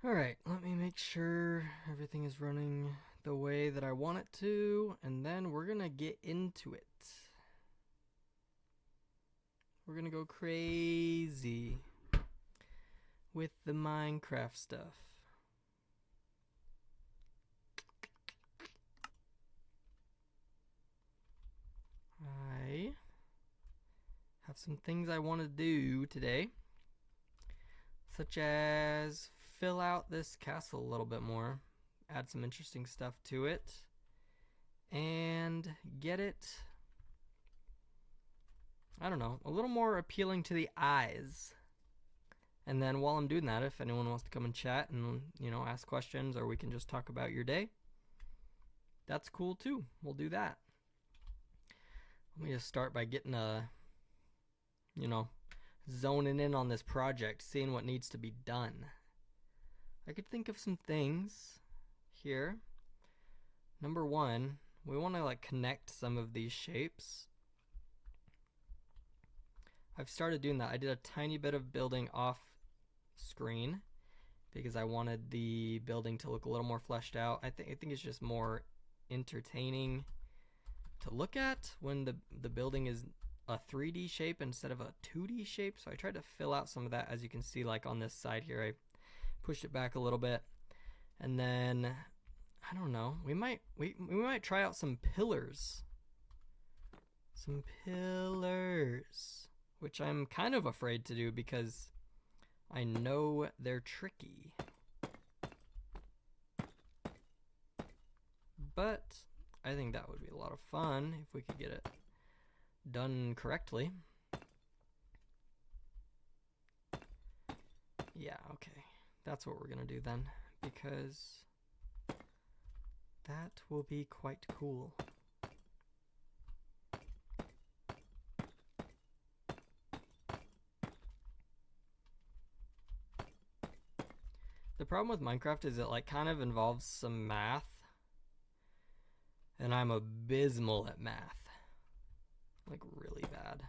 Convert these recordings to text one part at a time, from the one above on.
Alright, let me make sure everything is running the way that I want it to, and then we're gonna get into it. We're gonna go crazy with the Minecraft stuff. I have some things I want to do today, such as fill out this castle a little bit more, add some interesting stuff to it, and get it, I don't know, a little more appealing to the eyes. And then while I'm doing that, if anyone wants to come and chat and, ask questions, or we can just talk about your day, that's cool too. We'll do that. Let me just start by getting zoning in on this project, seeing what needs to be done. I could think of some things here. Number one, we want to connect some of these shapes. I've started doing that. I did a tiny bit of building off screen because I wanted the building to look a little more fleshed out. I think it's just more entertaining to look at when the building is a 3D shape instead of a 2D shape. So I tried to fill out some of that. As you can see, on this side here, I pushed it back a little bit. And then I don't know, we might try out some pillars. Some pillars, which I'm kind of afraid to do because I know they're tricky. But I think that would be a lot of fun if we could get it done correctly. Yeah, okay. That's what we're gonna do then, because that will be quite cool. The problem with Minecraft is it kind of involves some math, and I'm abysmal at math. Really bad.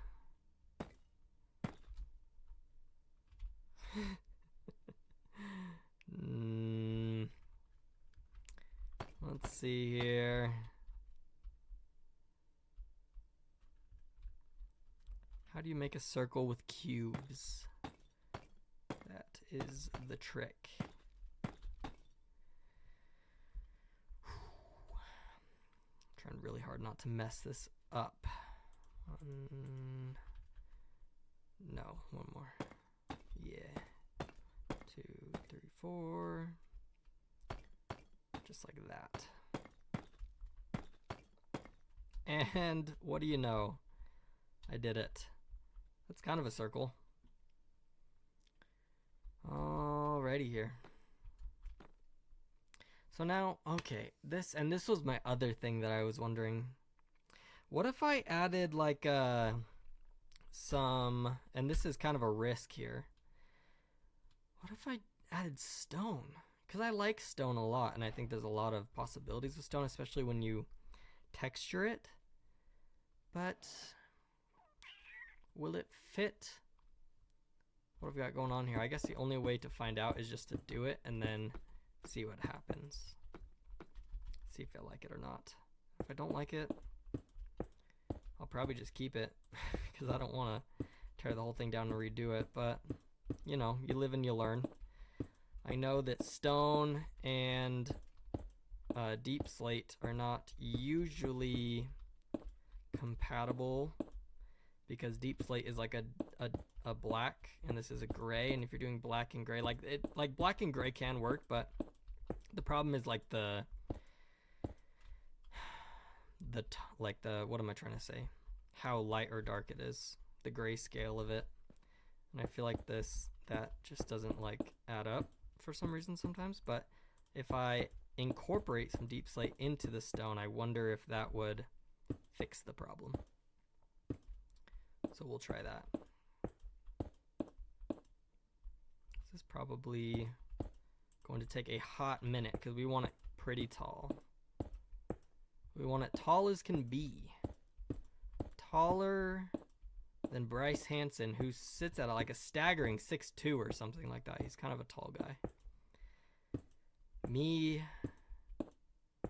Let's see here. How do you make a circle with cubes? That is the trick. Trying really hard not to mess this up. No, one more. Yeah. 2, 3, 4. Just like that. And what do you know? I did it. That's kind of a circle. Alrighty here. So now, okay, this was my other thing that I was wondering. What if I added some, and this is kind of a risk here. What if I added stone? Because I like stone a lot, and I think there's a lot of possibilities with stone, especially when you texture it. But will it fit? What have we got going on here? I guess the only way to find out is just to do it and then see what happens. See if I like it or not. If I don't like it, I'll probably just keep it because I don't want to tear the whole thing down and redo it. But, you live and you learn. I know that stone and deep slate are not usually compatible because deep slate is a black and this is a gray, and if you're doing black and gray, black and gray can work, but the problem is the what am I trying to say? How light or dark it is, the gray scale of it, and I feel like that just doesn't add up for some reason sometimes. But if I incorporate some deep slate into the stone, I wonder if that would fix the problem. So we'll try that. This is probably going to take a hot minute because we want it pretty tall. We want it tall as can be. Taller than Bryce Hansen, who sits at a staggering 6'2" or something like that. He's kind of a tall guy. Me,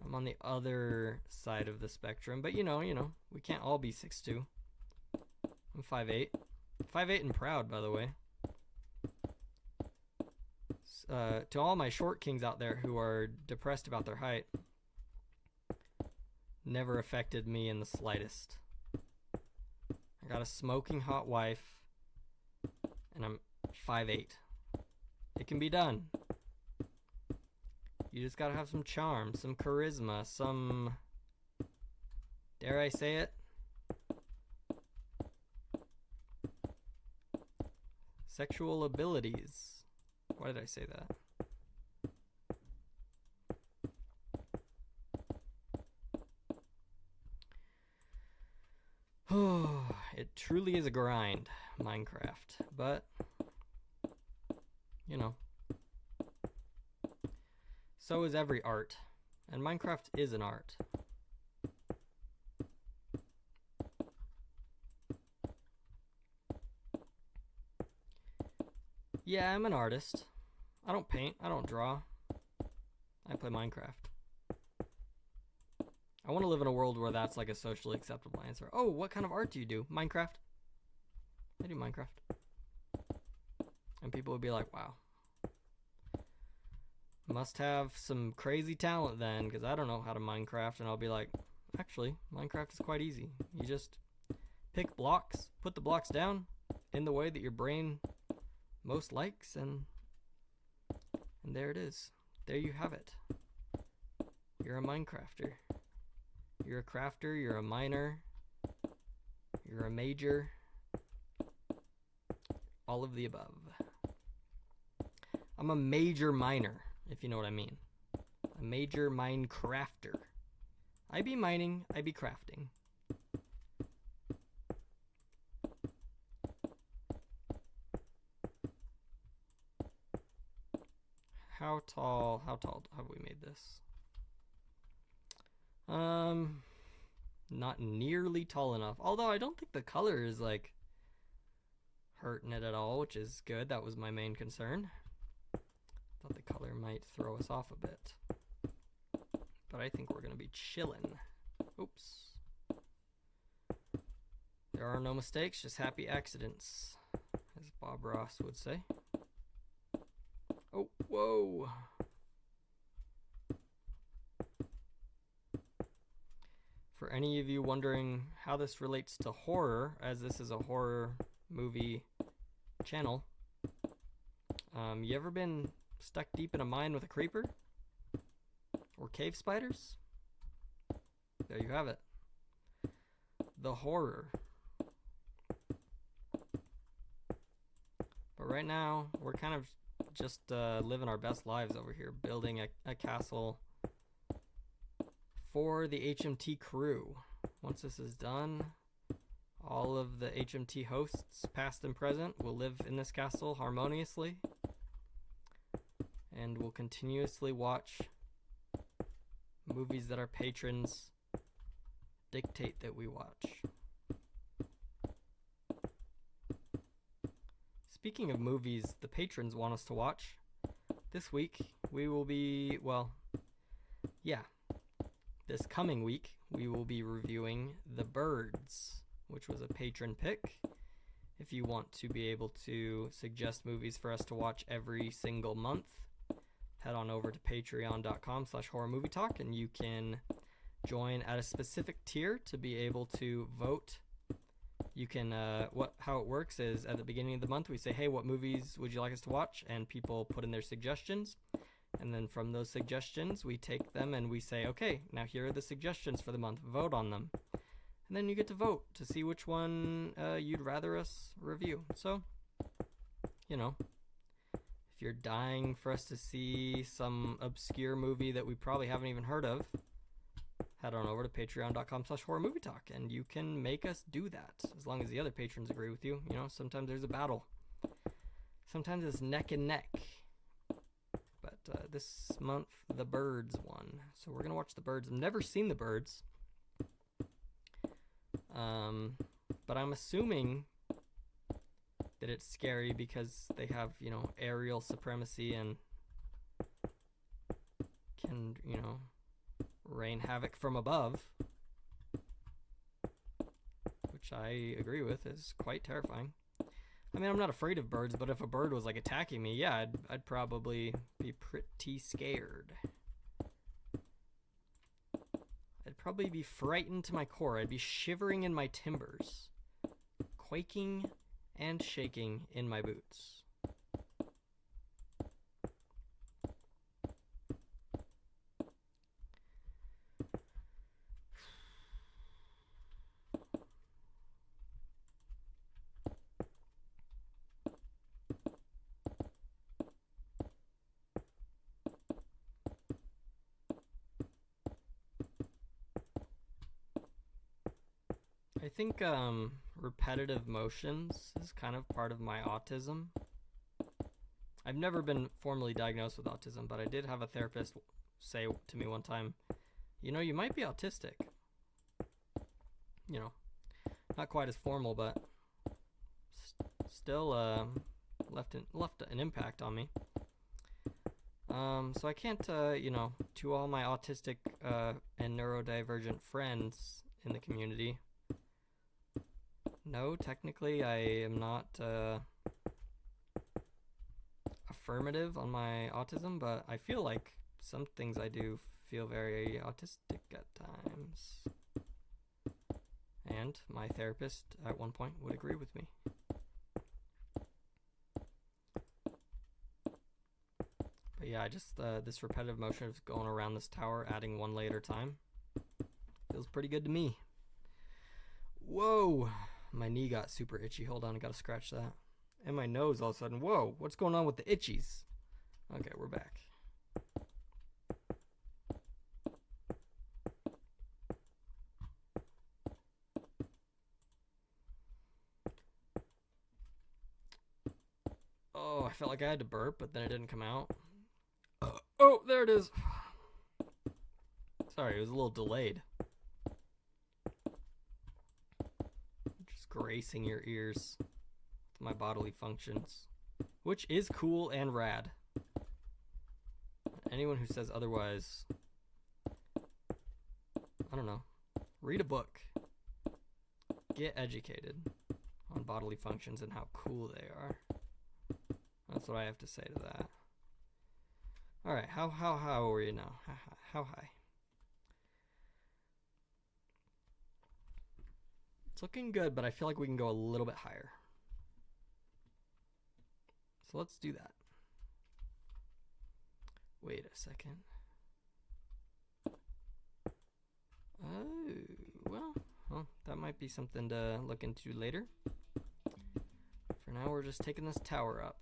I'm on the other side of the spectrum, but you know, we can't all be 6'2". I'm 5'8". 5'8" and proud, by the way. To all my short kings out there who are depressed about their height, never affected me in the slightest. I got a smoking hot wife, and I'm 5'8". It can be done. You just gotta have some charm, some charisma, some, dare I say it, sexual abilities. Why did I say that? Oh, it truly is a grind, Minecraft. But, you know, so is every art. And Minecraft is an art. Yeah, I'm an artist. I don't paint. I don't draw. I play Minecraft. I want to live in a world where that's like a socially acceptable answer. Oh, what kind of art do you do? Minecraft. I do Minecraft. And people would be like, wow. Must have some crazy talent then, because I don't know how to Minecraft. And I'll be like, actually, Minecraft is quite easy. You just pick blocks, put the blocks down in the way that your brain most likes, and there it is. There you have it. You're a Minecrafter. You're a crafter, you're a miner, you're a major, all of the above. I'm a major miner, if you know what I mean. A major Minecrafter. I be mining, I be crafting. How tall have we made this? Not nearly tall enough. Although I don't think the color is like hurting it at all, which is good. That was my main concern. Thought the color might throw us off a bit. But I think we're gonna be chillin'. Oops. There are no mistakes, just happy accidents, as Bob Ross would say. Oh, whoa. For any of you wondering how this relates to horror, as this is a horror movie channel, you ever been stuck deep in a mine with a creeper? Or cave spiders? There you have it. The horror. But right now, we're kind of just living our best lives over here, building a castle for the HMT crew. Once this is done, all of the HMT hosts, past and present, will live in this castle harmoniously, and will continuously watch movies that our patrons dictate that we watch. Speaking of movies the patrons want us to watch, this week we will be, this coming week we will be reviewing The Birds, which was a patron pick. If you want to be able to suggest movies for us to watch every single month, head on over to patreon.com/horrormovietalk, and you can join at a specific tier to be able to vote. You can, how it works is at the beginning of the month we say, hey, what movies would you like us to watch? And people put in their suggestions. And then from those suggestions, we take them and we say, okay, now here are the suggestions for the month. Vote on them. And then you get to vote to see which one you'd rather us review. So, you know, if you're dying for us to see some obscure movie that we probably haven't even heard of, head on over to patreon.com/horrormovietalk, and you can make us do that, as long as the other patrons agree with you. You know, sometimes there's a battle. Sometimes it's neck and neck. But this month, The Birds won. So we're going to watch The Birds. I've never seen The Birds. But I'm assuming that it's scary because they have, you know, aerial supremacy and and, you know, rain havoc from above, which I agree with is quite terrifying. I mean, I'm not afraid of birds, but if a bird was like attacking me, yeah, I'd probably be pretty scared. I'd probably be frightened to my core. I'd be shivering in my timbers, quaking and shaking in my boots. I think repetitive motions is kind of part of my autism. I've never been formally diagnosed with autism, but I did have a therapist say to me one time, you know, you might be autistic. You know, not quite as formal, but still left an impact on me. So I can't, you know, to all my autistic and neurodivergent friends in the community, no, technically I am not affirmative on my autism, but I feel like some things I do feel very autistic at times. And my therapist at one point would agree with me. But yeah, I just this repetitive motion of going around this tower, adding one layer at a time, feels pretty good to me. Whoa! My knee got super itchy. Hold on, I gotta scratch that. And my nose all of a sudden. Whoa, what's going on with the itchies? Okay, we're back. Oh, I felt like I had to burp, but then it didn't come out. Oh, there it is. Sorry, it was a little delayed. Just gracing your ears with my bodily functions, which is cool and rad. Anyone who says otherwise, I don't know. Read a book. Get educated on bodily functions and how cool they are. That's what I have to say to that. All right, how are you now? How high? It's looking good, but I feel like we can go a little bit higher. So let's do that. Wait a second. Oh, well, that might be something to look into later. For now, we're just taking this tower up.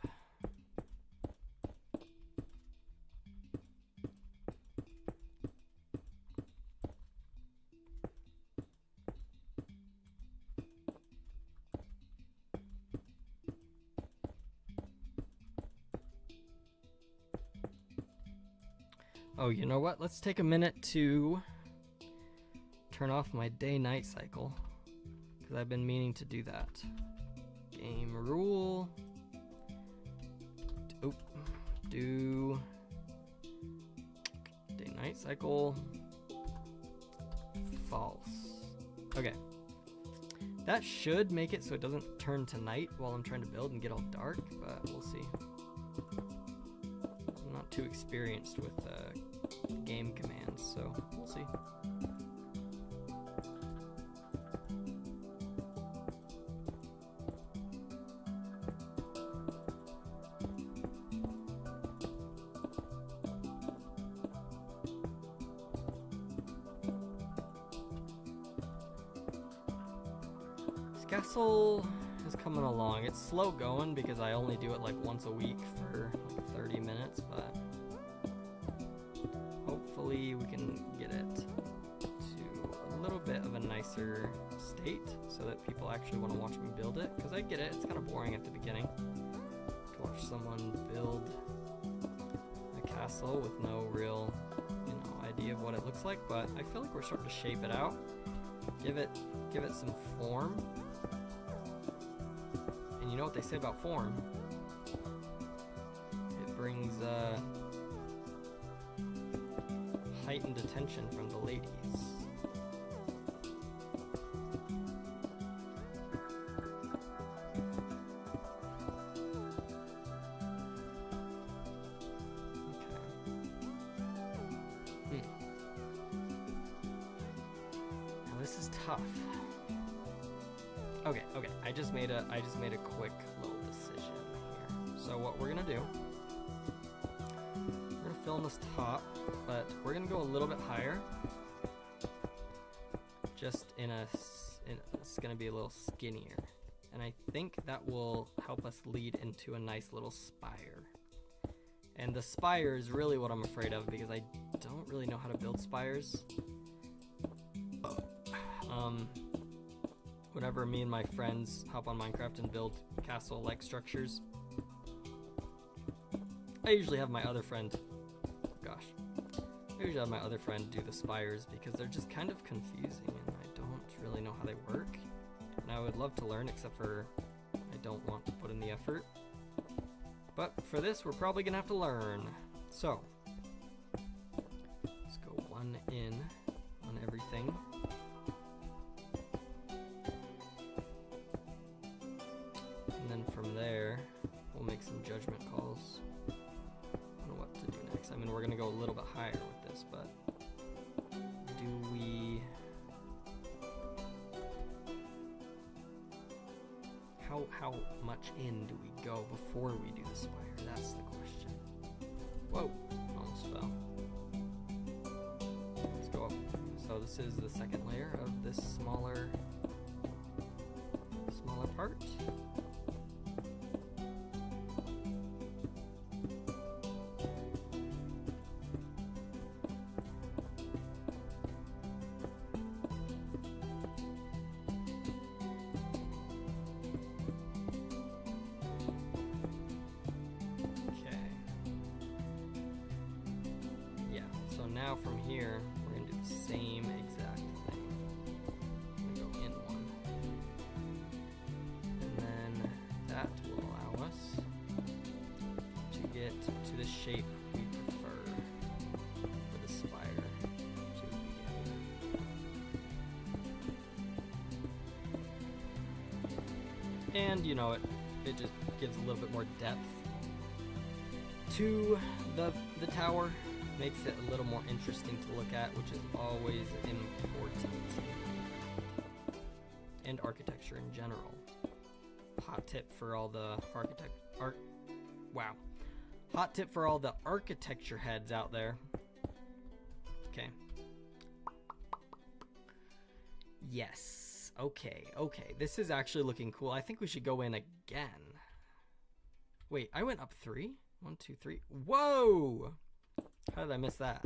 Oh, you know what? Let's take a minute to turn off my day-night cycle, because I've been meaning to do that. Game rule. Oh, do day-night cycle. False. Okay. That should make it so it doesn't turn to night while I'm trying to build and get all dark, but we'll see. I'm not too experienced with game commands, so we'll see. This castle is coming along. It's slow going because I only do it like once a week for like 30 minutes, but hopefully we can get it to a little bit of a nicer state so that people actually want to watch me build it, because I get it, it's kind of boring at the beginning to watch someone build a castle with no real, you know, idea of what it looks like, but I feel like we're starting to shape it out, give it some form. And you know what they say about form? It brings heightened attention from the ladies. This is tough. Okay, I just made a quick little decision here. So what we're gonna do, we're gonna fill in this top, but we're gonna go a little bit higher. Just it's gonna be a little skinnier, and I think that will help us lead into a nice little spire. And the spire is really what I'm afraid of, because I don't really know how to build spires. Whenever me and my friends hop on Minecraft and build castle-like structures, I usually have my other friend do the spires, because they're just kind of confusing and I don't really know how they work. And I would love to learn, except for I don't want to put in the effort. But for this, we're probably gonna have to learn. So let's go one in on everything. And then from there, we'll make some judgment calls on what to do next. I mean, we're gonna go a little bit higher with this, but do we... How much in do we go before we do the spire? That's the question. Whoa, almost fell. Let's go up. So this is the second layer of this smaller part. Now from here, we're going to do the same exact thing. I'm going to go in one. And then that will allow us to get to the shape we prefer for the spire to begin. And you know, it just gives a little bit more depth to the tower. Makes it a little more interesting to look at, which is always important. And architecture in general. Hot tip for all the Hot tip for all the architecture heads out there. Okay. Yes. Okay. This is actually looking cool. I think we should go in again. Wait, I went up 3? 1, 2, 3. Whoa! How did I miss that?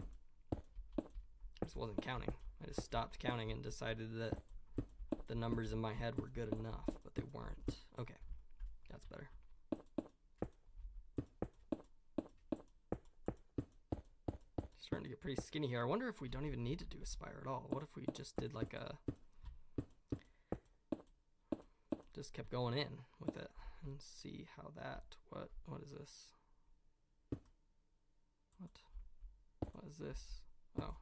I just wasn't counting. I just stopped counting and decided that the numbers in my head were good enough, but they weren't. Okay, that's better. Starting to get pretty skinny here. I wonder if we don't even need to do a spire at all. What if we just did like a... just kept going in with it and see how that... What is this? What is this? Oh,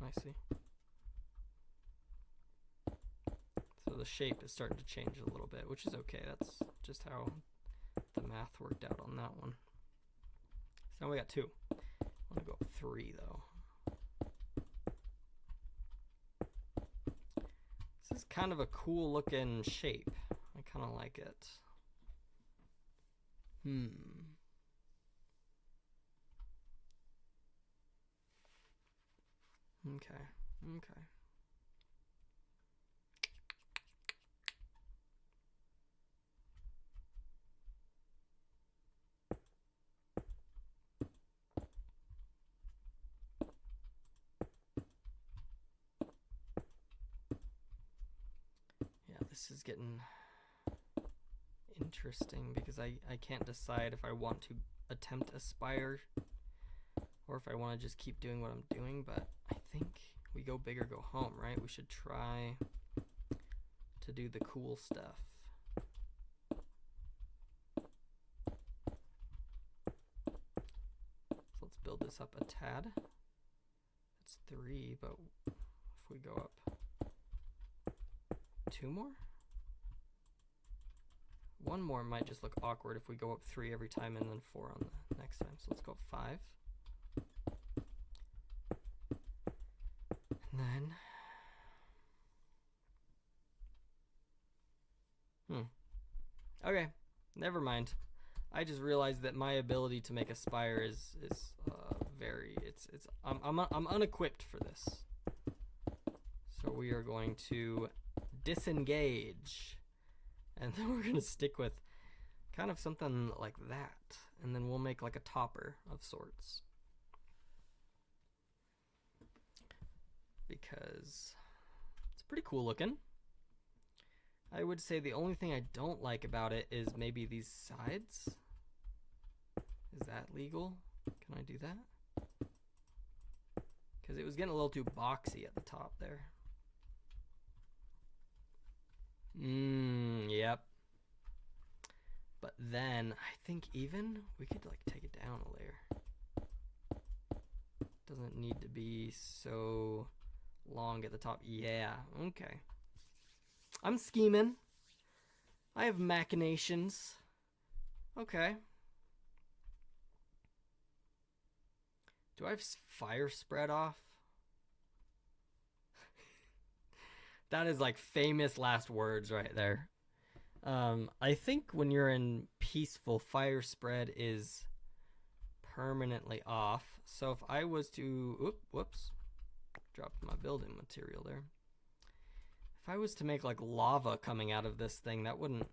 I see. So the shape is starting to change a little bit, which is okay. That's just how the math worked out on that one. So now we got 2. I want to go up 3 though. This is kind of a cool looking shape. I kind of like it. Okay. Yeah, this is getting interesting because I can't decide if I want to attempt a spire or if I want to just keep doing what I'm doing, but I think we go big or go home, right? We should try to do the cool stuff. So let's build this up a tad. It's 3, but if we go up 2 more? 1 more might just look awkward if we go up 3 every time and then 4 on the next time. So let's go up 5. And then... Okay, never mind. I just realized that my ability to make a spire is very... I'm unequipped for this. So we are going to disengage. And then we're going to stick with kind of something like that. And then we'll make like a topper of sorts. Because it's pretty cool looking. I would say the only thing I don't like about it is maybe these sides. Is that legal? Can I do that? Because it was getting a little too boxy at the top there. Yep. But then I think even we could like take it down a layer. Doesn't need to be so long at the top. Yeah, okay. I'm scheming. I have machinations. Okay. Do I have fire spread off? That is like famous last words right there. I think when you're in peaceful, fire spread is permanently off. So if I was to, whoops, dropped my building material there. If I was to make like lava coming out of this thing, that wouldn't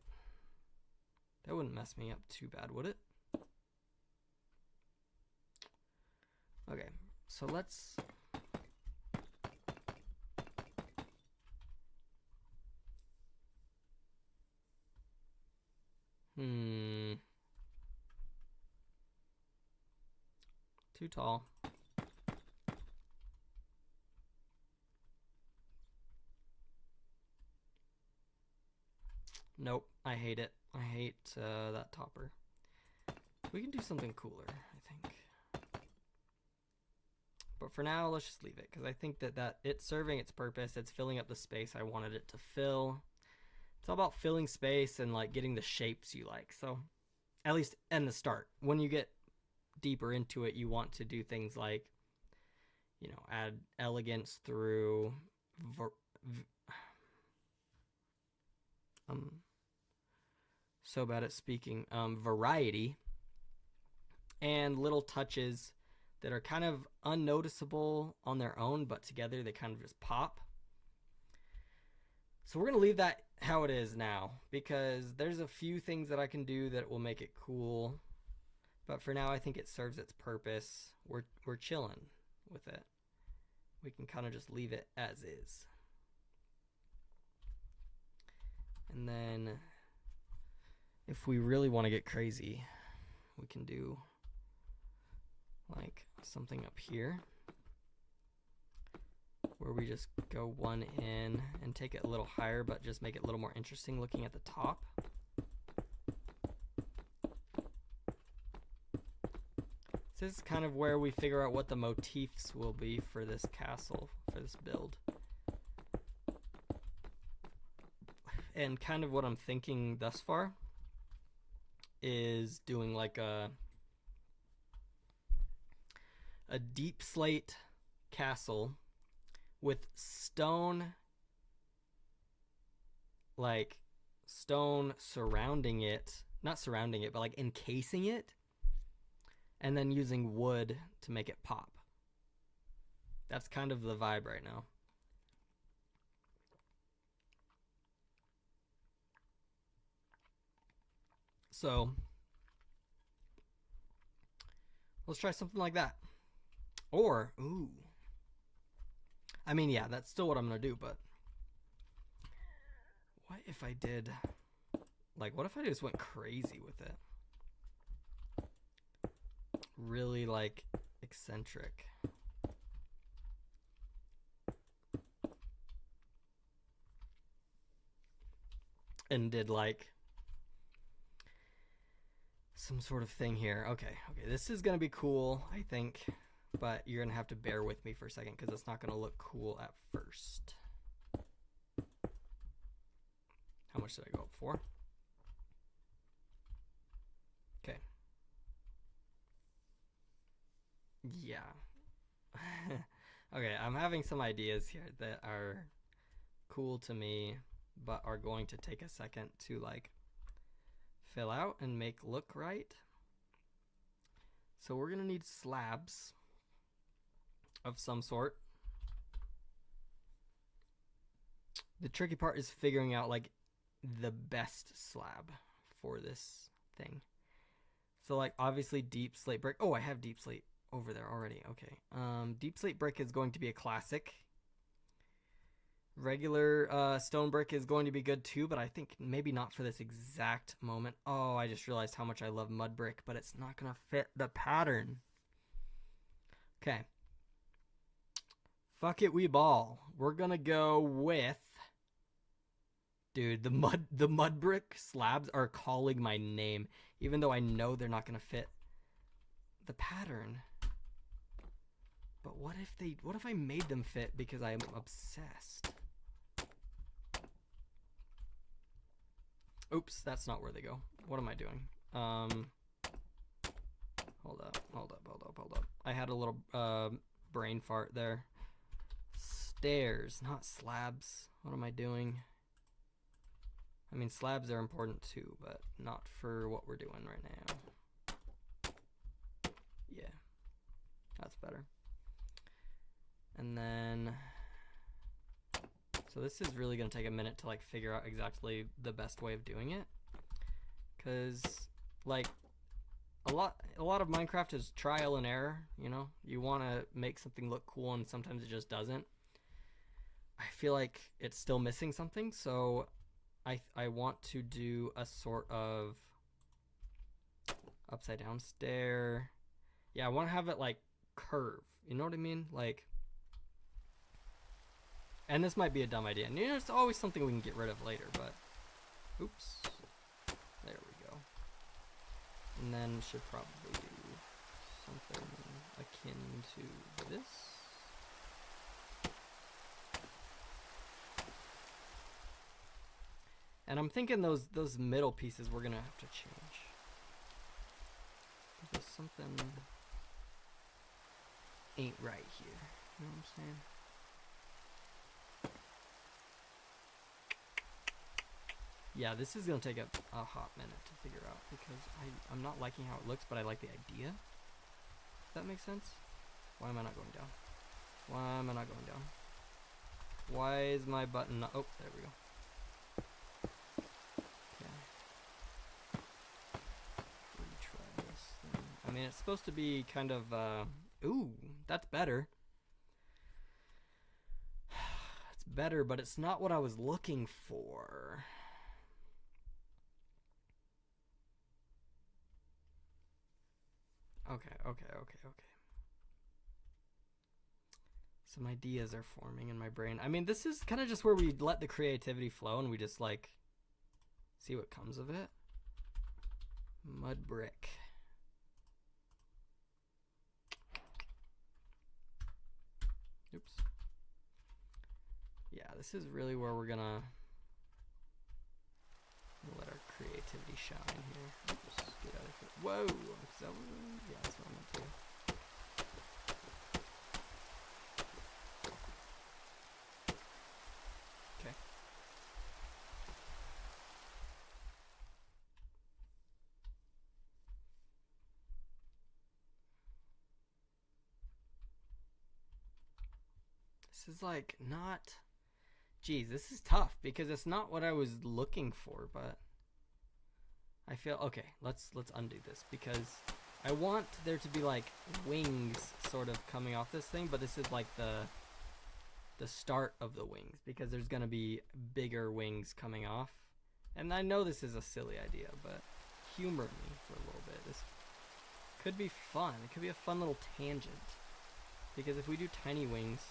mess me up too bad, would it? Okay, so let's... Too tall. Nope, I hate it. I hate that topper. We can do something cooler, I think. But for now, let's just leave it, because I think that it's serving its purpose. It's filling up the space I wanted it to fill. It's all about filling space and like getting the shapes you like. So at least in the start, when you get deeper into it, you want to do things like, you know, add elegance through so bad at speaking, variety, and little touches that are kind of unnoticeable on their own, but together they kind of just pop. So we're going to leave that how it is now, because there's a few things that I can do that will make it cool. But for now, I think it serves its purpose. We're chilling with it. We can kind of just leave it as is. And then if we really want to get crazy, we can do like something up here where we just go 1 in and take it a little higher, but just make it a little more interesting looking at the top. This is kind of where we figure out what the motifs will be for this castle, for this build. And kind of what I'm thinking thus far is doing like a deep slate castle with stone, like stone surrounding it, not surrounding it, but like encasing it, and then using wood to make it pop. That's kind of the vibe right now. So let's try something like that. Or, ooh. I mean, yeah, that's still what I'm going to do, but what if I did, like, what if I just went crazy with it? Really, like, eccentric. And did, like, some sort of thing here. Okay, this is going to be cool, I think. but you're gonna have to bear with me for a second because it's not gonna look cool at first. How much did I go up for? Okay. Yeah. Okay, I'm having some ideas here that are cool to me, but are going to take a second to like fill out and make look right. So we're gonna need slabs of some sort. The tricky part is figuring out like the best slab for this thing. So like obviously deep slate brick. Oh, I have deep slate over there already. Okay. Deep slate brick is going to be a classic. Regular stone brick is going to be good too, but I think maybe not for this exact moment. Oh, I just realized how much I love mud brick, but it's not gonna fit the pattern. Okay. Fuck it, we ball. We're gonna go with, dude, the mud brick slabs are calling my name, even though I know they're not gonna fit the pattern. But what if I made them fit because I'm obsessed? Oops, that's not where they go. What am I doing? Hold up. I had a little brain fart there. Stairs, not slabs. What am I doing? I mean, slabs are important too, but not for what we're doing right now. Yeah, that's better. And then, so this is really gonna take a minute to like figure out exactly the best way of doing it, because like a lot of Minecraft is trial and error. You know, you want to make something look cool, and sometimes it just doesn't. I feel like it's still missing something, so I want to do a sort of upside down stair. Yeah, I want to have it like curve. You know what I mean? Like. And this might be a dumb idea. And you know, it's always something we can get rid of later, but oops. There we go. And then should probably do something akin to this. And I'm thinking those middle pieces we're gonna have to change. Because something ain't right here. You know what I'm saying? Yeah, this is going to take a hot minute to figure out because I'm not liking how it looks, but I like the idea. Does that make sense? Why am I not going down? Why am I not going down? Why is my button not... Oh, there we go. Okay. Retry this thing. I mean, it's supposed to be kind of... Ooh, that's better. It's better, but it's not what I was looking for. Okay. Some ideas are forming in my brain. I mean, this is kind of just where we let the creativity flow and we just like see what comes of it. Mud brick. Oops. Yeah, this is really where we're gonna let our creativity shine here. Oops, get out of here. Whoa! Yeah, that's what I meant to do. Okay. This is like not... Geez, this is tough because it's not what I was looking for, but I feel okay. Let's undo this because I want there to be like wings sort of coming off this thing, but this is like the start of the wings because there's gonna be bigger wings coming off. And I know this is a silly idea, but humor me for a little bit. This could be fun. It could be a fun little tangent because if we do tiny wings.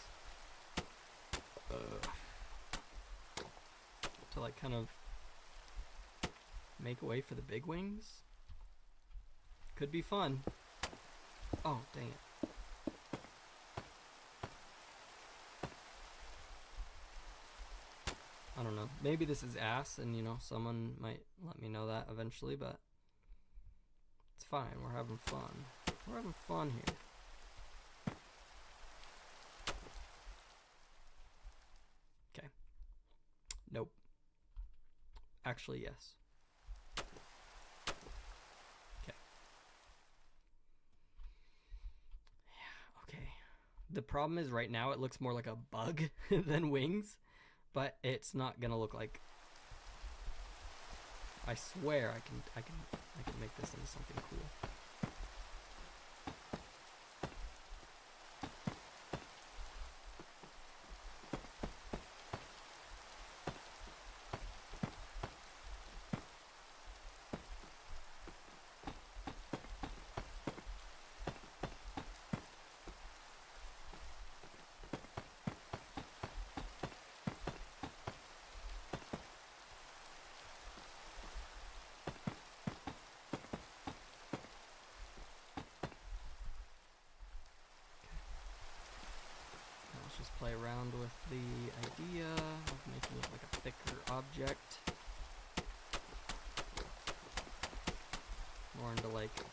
To like kind of make way for the big wings. Could be fun. Oh, dang it. don't know. Maybe this is ass, and you know, someone might let me know that eventually, but it's fine. We're having fun. We're having fun here. Okay. Nope. Actually, yes. Okay. Yeah, okay. The problem is right now it looks more like a bug than wings, but it's not gonna look like. I swear I can make this into something cool. Just play around with the idea of making it like a thicker object. More into like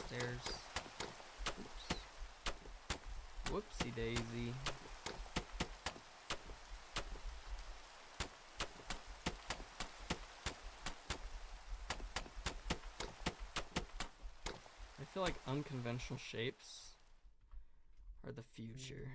stairs. Oops. Whoopsie daisy. I feel like unconventional shapes are the future.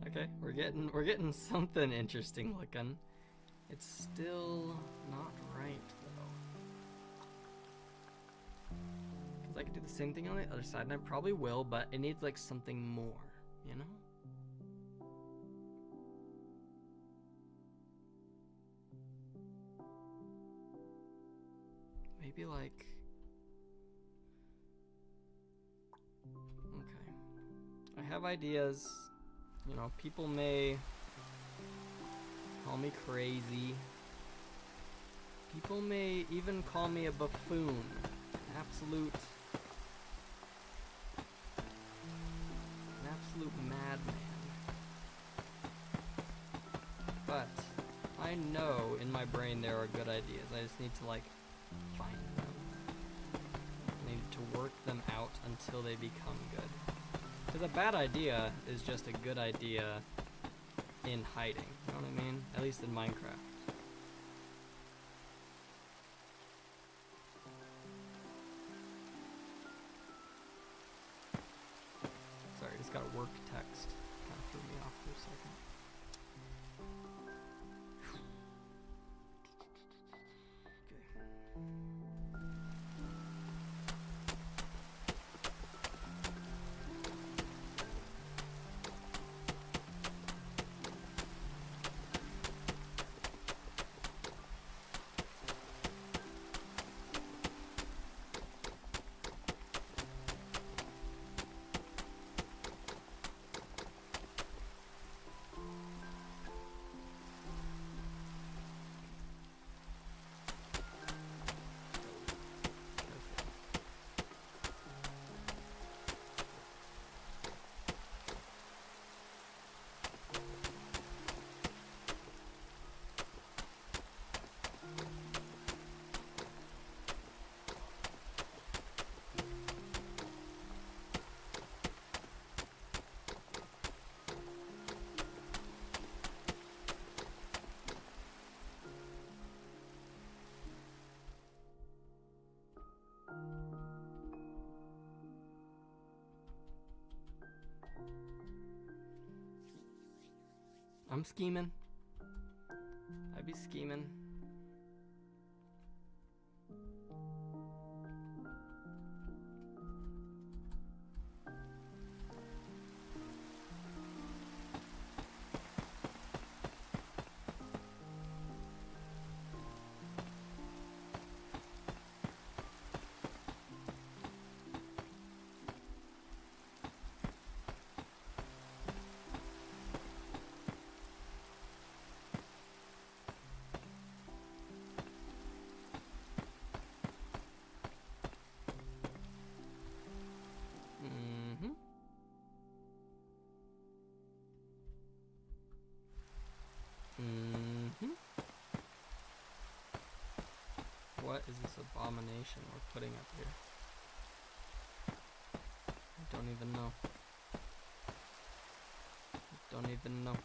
Okay, we're getting something interesting looking. It's still not right though. Cause I could do the same thing on the other side, and I probably will, but it needs like something more, you know? Maybe like. Okay. I have ideas. You know, people may call me crazy. People may even call me a buffoon. An absolute madman. But I know in my brain there are good ideas. I just need to like find them. I need to work them out until they become good. Because a bad idea is just a good idea in hiding. You know what I mean? At least in Minecraft. Sorry, I just got a work text. Kind of threw me off for a second. I'm scheming. I be scheming. this abomination we're putting up here? I don't even know. I don't even know.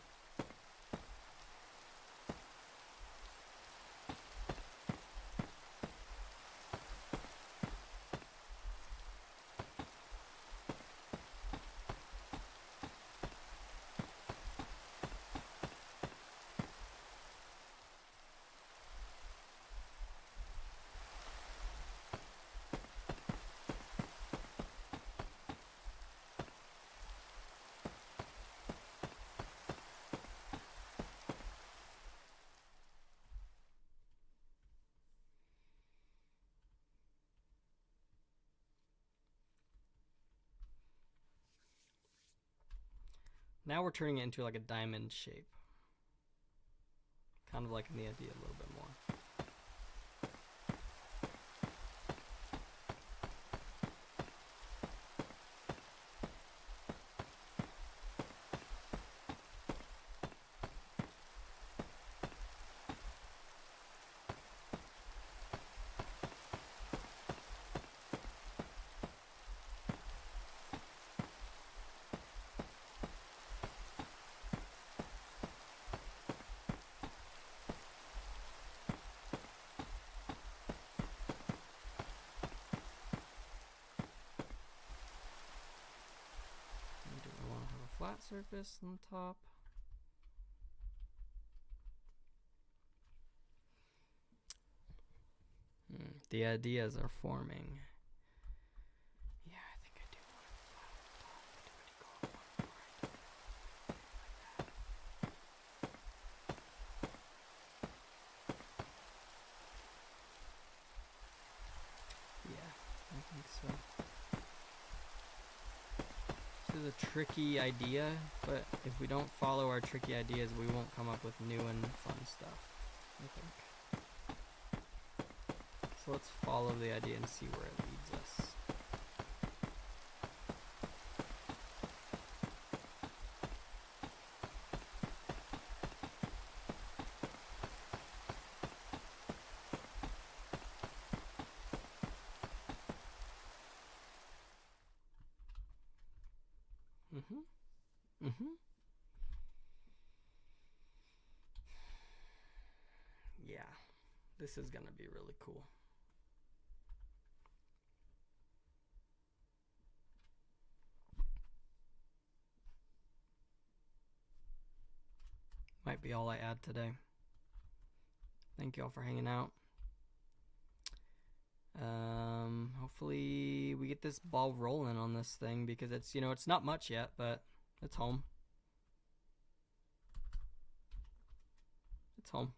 Now we're turning it into like a diamond shape. Kind of liking the idea a little bit more. Flat surface on top. The ideas are forming. Yeah, I think I do want it flat on top. I do want to go up one more. Yeah, I think so. This is a tricky idea, but if we don't follow our tricky ideas, we won't come up with new and fun stuff, I think. So let's follow the idea and see where it leads us. Yeah, this is gonna be really cool. Might be all I add today. Thank you all for hanging out. Hopefully we get this ball rolling on this thing, because it's, you know, it's not much yet, but it's home. It's home.